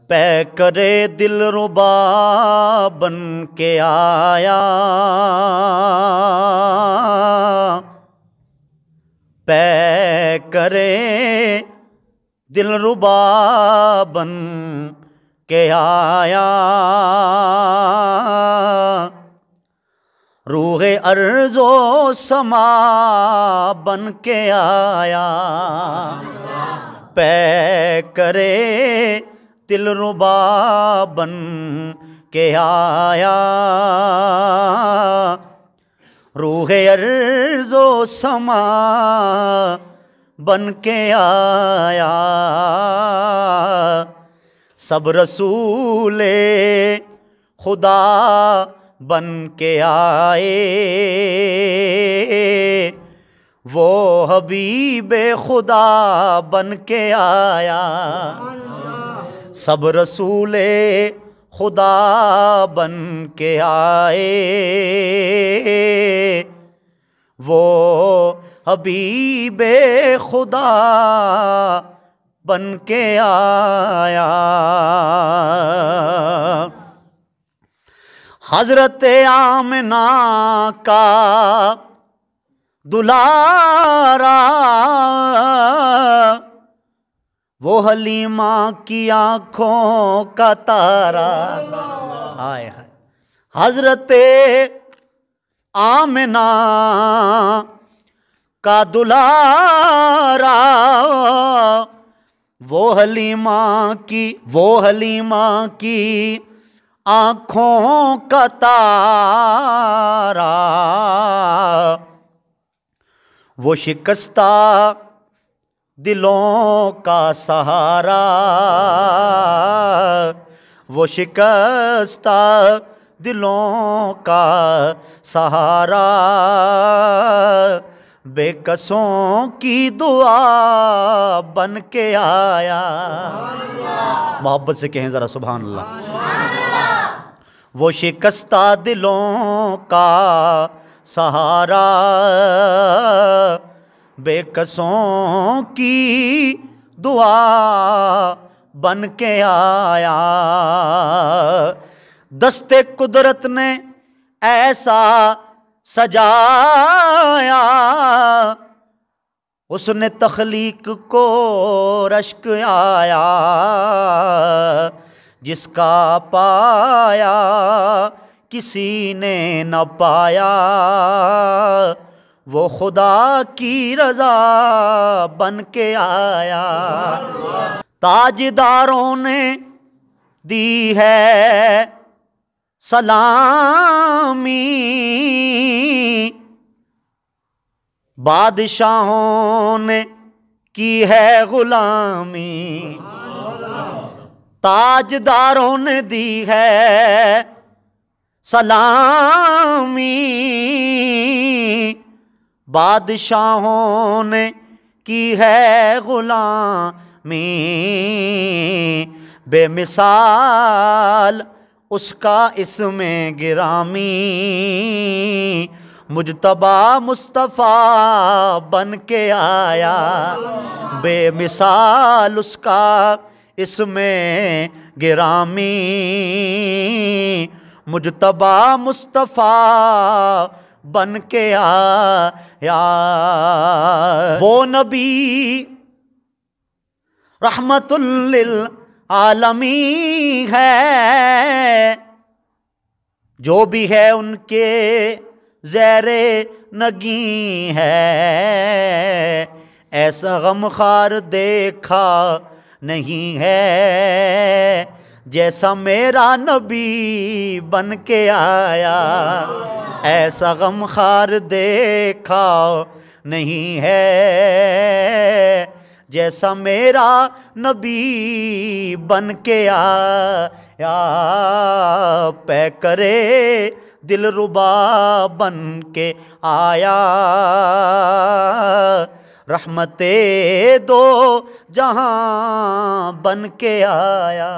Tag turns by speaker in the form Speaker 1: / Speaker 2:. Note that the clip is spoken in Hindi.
Speaker 1: पै करे दिल रुबा बन के आया, पै करे दिल रुबा बन के आया, रूहे अर्ज़ो समा बन के आया, पै करे दिल रुबा बन के आया, रूहे अर्ज़ो समा बन के आया। सब रसूले खुदा बन के आए, वो हबीबे खुदा बन के आया। सब रसूले खुदा बन के आए, वो हबीबे खुदा बन के आया। हज़रत आमिना का दुलारा, वो हलीमा की आँखों का तारा। हाय हाय हज़रत आमिना का दुलारा, वो हलीमा की आँखों का तारा, वो शिकस्ता दिलों का सहारा, वो शिकस्ता दिलों का सहारा, बेकसों की दुआ बन के आया। मोहब्बत से कहें ज़रा सुभान अल्लाह। वो शिकस्ता दिलों का सहारा, बेकसों की दुआ बन के आया। दस्ते कुदरत ने ऐसा सजाया, उसने तख्लीक को रश्क आया, जिसका पाया किसी ने न पाया, वो खुदा की रज़ा बन के आया। ताजदारों ने दी है सलामी, बादशाहों ने की है गुलामी, ताजदारों ने दी है सलामी, बादशाहों ने की है गुलामी, बेमिसाल उसका इसमें गिरामी, मुजतबा मुस्तफ़ा बन के आया, बेमिसाल उसका इसमें गिरामी, मुजतबा मुस्तफ़ा बन के आया। वो नबी रहमतुल लिल आलमी है, जो भी है उनके ज़ेरे नगी है, ऐसा गमखार देखा नहीं है, जैसा मेरा नबी बन के आया, ऐसा गमखार देखा नहीं है, जैसा मेरा नबी बन के आया। पै करे दिल रुबा बन के आया, रहमते दो जहां बन के आया।